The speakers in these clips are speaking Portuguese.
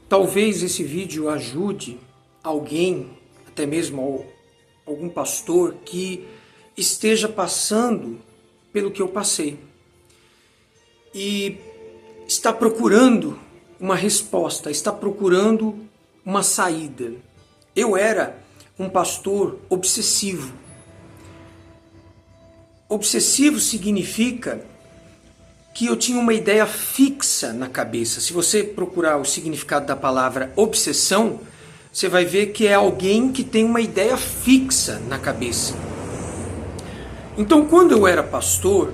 talvez esse vídeo ajude alguém, até mesmo algum pastor que esteja passando pelo que eu passei e está procurando uma resposta, está procurando uma saída. Eu era um pastor obsessivo. Obsessivo significa que eu tinha uma ideia fixa na cabeça. Se você procurar o significado da palavra obsessão, você vai ver que é alguém que tem uma ideia fixa na cabeça. Então, quando eu era pastor,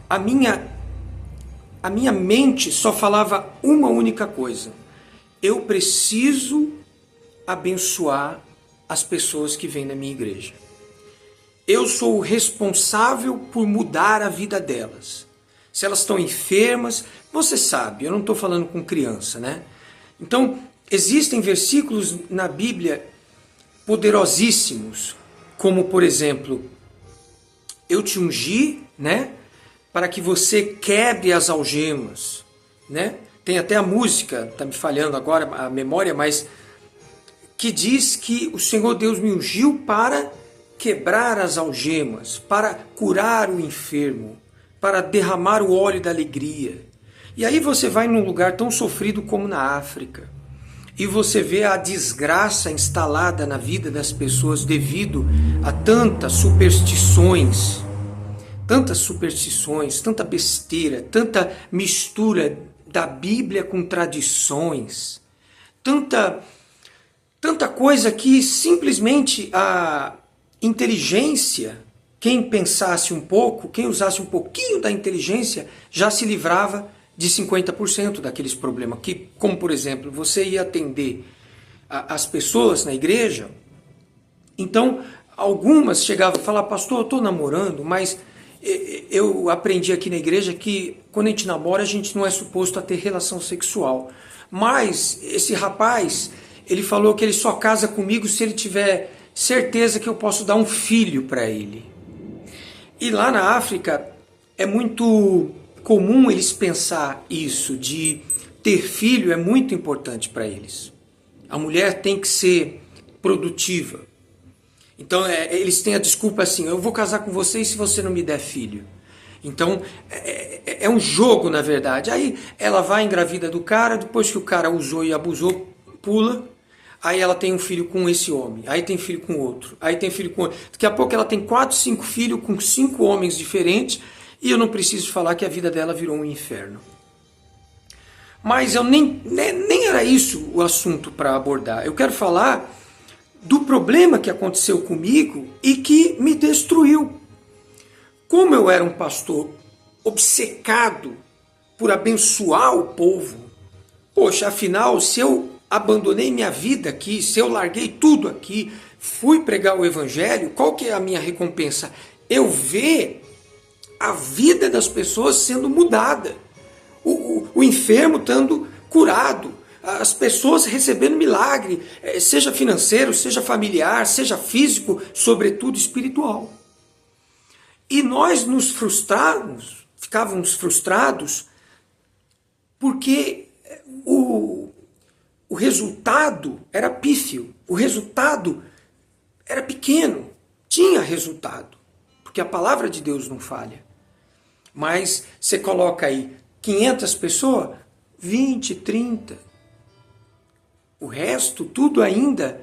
a minha mente só falava uma única coisa: eu preciso abençoar as pessoas que vêm na minha igreja. Eu sou o responsável por mudar a vida delas. Se elas estão enfermas, você sabe, eu não estou falando com criança, né? Então, existem versículos na Bíblia poderosíssimos, como, por exemplo, eu te ungi, né? Para que você quebre as algemas, né? Tem até a música, está me falhando agora a memória, mas que diz que o Senhor Deus me ungiu para quebrar as algemas, para curar o enfermo, para derramar o óleo da alegria. E aí você vai num lugar tão sofrido como na África, e você vê a desgraça instalada na vida das pessoas devido a tantas superstições, tanta besteira, tanta mistura da Bíblia com tradições, tanta coisa que simplesmente a inteligência, quem pensasse um pouco, quem usasse um pouquinho da inteligência, já se livrava de 50% daqueles problemas. Que, como por exemplo, você ia atender as pessoas na igreja, então algumas chegavam a falar: pastor, eu estou namorando, mas eu aprendi aqui na igreja que quando a gente namora a gente não é suposto a ter relação sexual. Mas esse rapaz, ele falou que ele só casa comigo se ele tiver certeza que eu posso dar um filho para ele. E lá na África é muito comum eles pensar isso, de ter filho é muito importante para eles. A mulher tem que ser produtiva. Então eles têm a desculpa assim: eu vou casar com você se você não me der filho. Então é um jogo, na verdade. Aí ela vai engravida do cara, depois que o cara usou e abusou, pula. Aí ela tem um filho com esse homem, aí tem filho com outro, aí tem filho com outro. Daqui a pouco ela tem 4, 5 filhos com 5 homens diferentes, e eu não preciso falar que a vida dela virou um inferno. Mas eu nem era isso o assunto para abordar. Eu quero falar do problema que aconteceu comigo e que me destruiu. Como eu era um pastor obcecado por abençoar o povo, poxa, afinal, se eu abandonei minha vida aqui, se eu larguei tudo aqui, fui pregar o evangelho, qual que é a minha recompensa? Eu ver a vida das pessoas sendo mudada, o enfermo estando curado, as pessoas recebendo milagre, seja financeiro, seja familiar, seja físico, sobretudo espiritual. E nós nos frustrávamos, ficávamos frustrados, porque o resultado era pífio, o resultado era pequeno, tinha resultado, porque a palavra de Deus não falha. Mas você coloca aí 500 pessoas, 20, 30, o resto tudo ainda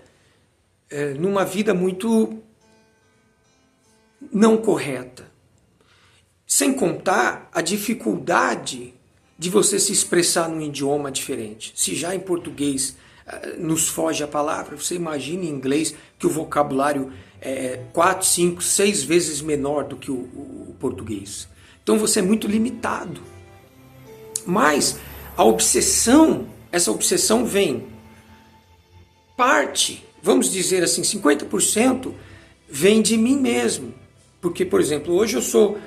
numa vida muito não correta. Sem contar a dificuldade de você se expressar num idioma diferente. Se já em português nos foge a palavra, você imagina em inglês que o vocabulário é 4, 5, 6 vezes menor do que o português. Então você é muito limitado. Mas a obsessão, essa obsessão vem, vamos dizer assim, 50% vem de mim mesmo. Porque, por exemplo, hoje eu sou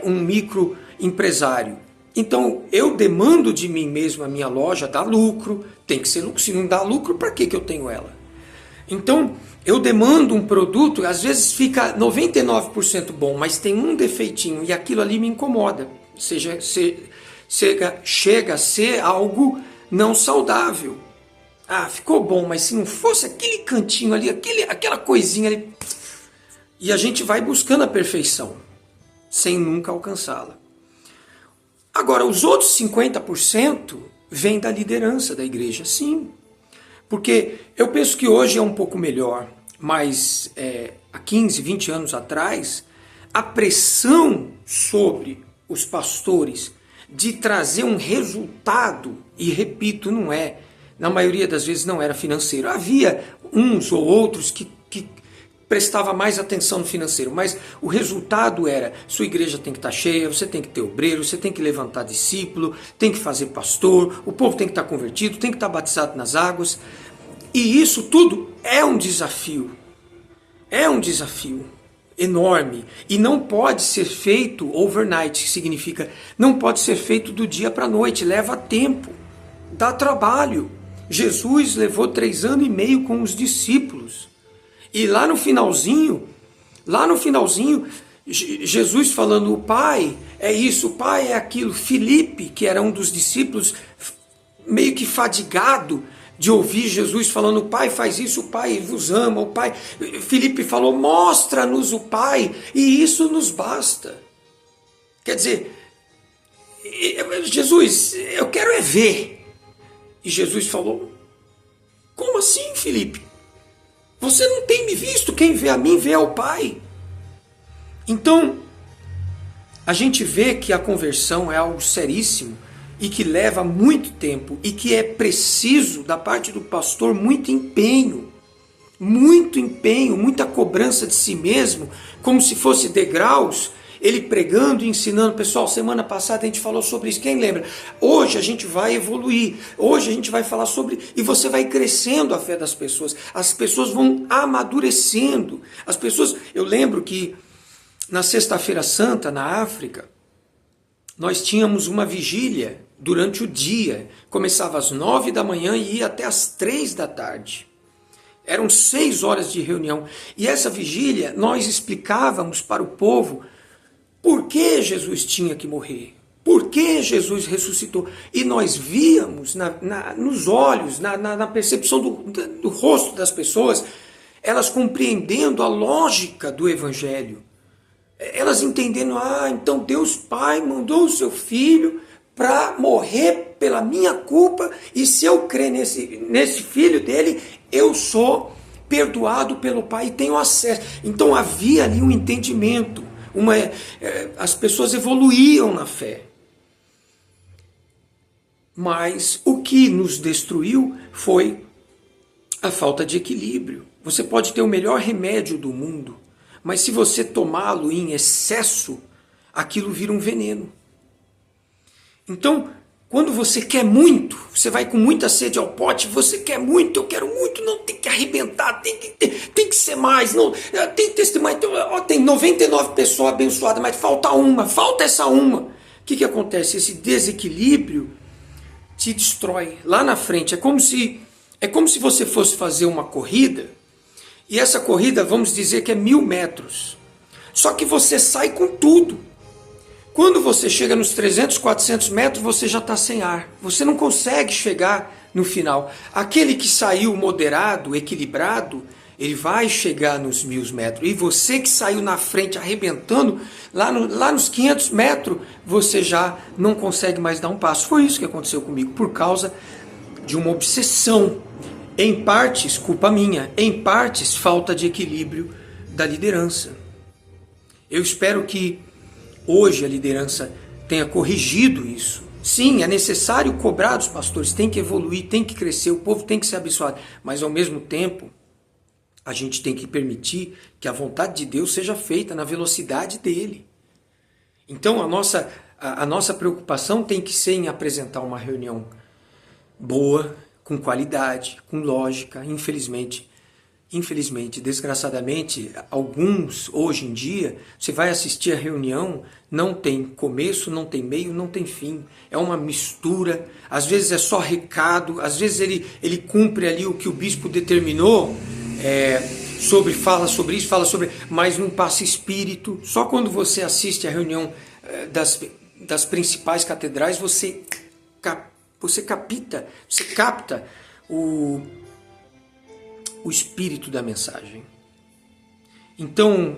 um microempresário. Então, eu demando de mim mesmo a minha loja dar lucro, tem que ser lucro. Se não dá lucro, para que eu tenho ela? Então, eu demando um produto, às vezes fica 99% bom, mas tem um defeitinho e aquilo ali me incomoda. Chega a ser algo não saudável. Ah, ficou bom, mas se não fosse aquele cantinho ali, aquela coisinha ali... E a gente vai buscando a perfeição, sem nunca alcançá-la. Agora, os outros 50% vêm da liderança da igreja, sim. Porque eu penso que hoje é um pouco melhor, mas há 15, 20 anos atrás, a pressão sobre os pastores de trazer um resultado, e repito, não é, na maioria das vezes não era financeiro. Havia uns ou outros que prestava mais atenção no financeiro, mas o resultado era, sua igreja tem que estar cheia, você tem que ter obreiro, você tem que levantar discípulo, tem que fazer pastor, o povo tem que estar convertido, tem que estar batizado nas águas, e isso tudo é um desafio enorme, e não pode ser feito overnight, que significa, não pode ser feito do dia para a noite, leva tempo, dá trabalho. Jesus levou 3 anos e meio com os discípulos, e lá no finalzinho, Jesus falando, o Pai é isso, o Pai é aquilo. Filipe, que era um dos discípulos, meio que fadigado de ouvir Jesus falando, o Pai faz isso, o Pai vos ama, o Pai... Filipe falou, mostra-nos o Pai, e isso nos basta. Quer dizer, Jesus, eu quero é ver. E Jesus falou, como assim, Filipe? Você não tem me visto, quem vê a mim vê ao Pai. Então, a gente vê que a conversão é algo seríssimo e que leva muito tempo e que é preciso da parte do pastor muito empenho, muita cobrança de si mesmo, como se fosse degraus, ele pregando e ensinando. Pessoal, semana passada a gente falou sobre isso, quem lembra? Hoje a gente vai evoluir, hoje a gente vai falar sobre, e você vai crescendo a fé das pessoas, as pessoas vão amadurecendo, as pessoas, eu lembro que na Sexta-feira Santa, na África, nós tínhamos uma vigília durante o dia, começava às 9 da manhã e ia até às 3 da tarde. Eram 6 horas de reunião, e essa vigília nós explicávamos para o povo por que Jesus tinha que morrer, por que Jesus ressuscitou, e nós víamos nos olhos, na percepção do rosto das pessoas, elas compreendendo a lógica do Evangelho, elas entendendo, então Deus Pai mandou o seu Filho para morrer pela minha culpa, e se eu crer nesse Filho dele, eu sou perdoado pelo Pai e tenho acesso. Então havia ali um entendimento, as pessoas evoluíam na fé. Mas o que nos destruiu foi a falta de equilíbrio. Você pode ter o melhor remédio do mundo, mas se você tomá-lo em excesso, aquilo vira um veneno. Então, quando você quer muito, você vai com muita sede ao pote, você quer muito, eu quero muito, não, tem que arrebentar, tem que ser mais, não, tem testemunho, tem 99 pessoas abençoadas, mas falta essa uma. O que acontece? Esse desequilíbrio te destrói lá na frente. É como se você fosse fazer uma corrida, e essa corrida, vamos dizer que é 1000 metros, só que você sai com tudo. Quando você chega nos 300, 400 metros, você já está sem ar. Você não consegue chegar no final. Aquele que saiu moderado, equilibrado, ele vai chegar nos 1000 metros. E você que saiu na frente arrebentando, lá nos 500 metros, você já não consegue mais dar um passo. Foi isso que aconteceu comigo, por causa de uma obsessão. Em partes, culpa minha. Em partes, falta de equilíbrio da liderança. Eu espero que hoje a liderança tenha corrigido isso. Sim, é necessário cobrar dos pastores, tem que evoluir, tem que crescer, o povo tem que ser abençoado, mas ao mesmo tempo a gente tem que permitir que a vontade de Deus seja feita na velocidade dele. Então a nossa preocupação tem que ser em apresentar uma reunião boa, com qualidade, com lógica. Infelizmente, desgraçadamente, alguns, hoje em dia, você vai assistir a reunião, não tem começo, não tem meio, não tem fim. É uma mistura, às vezes é só recado, às vezes ele cumpre ali o que o bispo determinou, fala sobre isso, mas não passa espírito. Só quando você assiste a reunião das principais catedrais, você capta o espírito da mensagem. Então,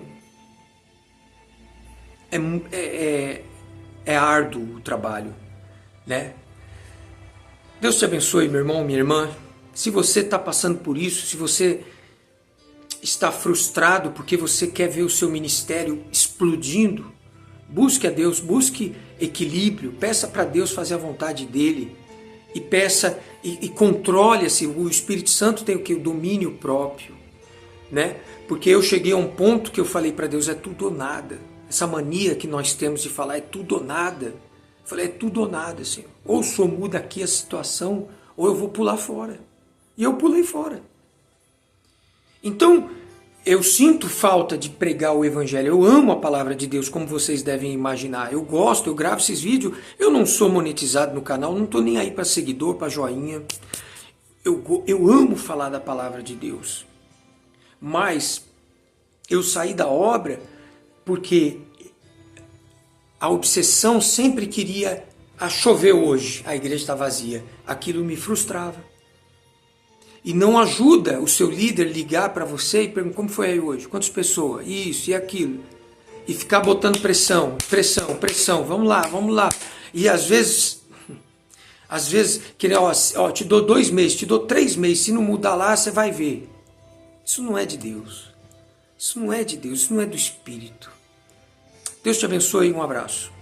é árduo o trabalho, né? Deus te abençoe, meu irmão, minha irmã. Se você está passando por isso, se você está frustrado porque você quer ver o seu ministério explodindo, busque a Deus, busque equilíbrio, peça para Deus fazer a vontade dele e peça e controle-se. O Espírito Santo tem o que? O domínio próprio, né? Porque eu cheguei a um ponto que eu falei para Deus, é tudo ou nada. Essa mania que nós temos de falar é tudo ou nada. Eu falei, é tudo ou nada, Senhor. Ou o Senhor muda aqui a situação, ou eu vou pular fora. E eu pulei fora. Então, eu sinto falta de pregar o Evangelho. Eu amo a palavra de Deus, como vocês devem imaginar. Eu gosto, eu gravo esses vídeos. Eu não sou monetizado no canal, não estou nem aí para seguidor, para joinha. Eu amo falar da palavra de Deus. Mas eu saí da obra porque a obsessão sempre queria chover hoje, a igreja está vazia. Aquilo me frustrava. E não ajuda o seu líder ligar para você e perguntar como foi aí hoje, quantas pessoas, isso e aquilo. E ficar botando pressão, vamos lá. E às vezes te dou 2 meses, te dou 3 meses, se não mudar lá, você vai ver. Isso não é de Deus. Isso não é de Deus, isso não é do Espírito. Deus te abençoe e um abraço.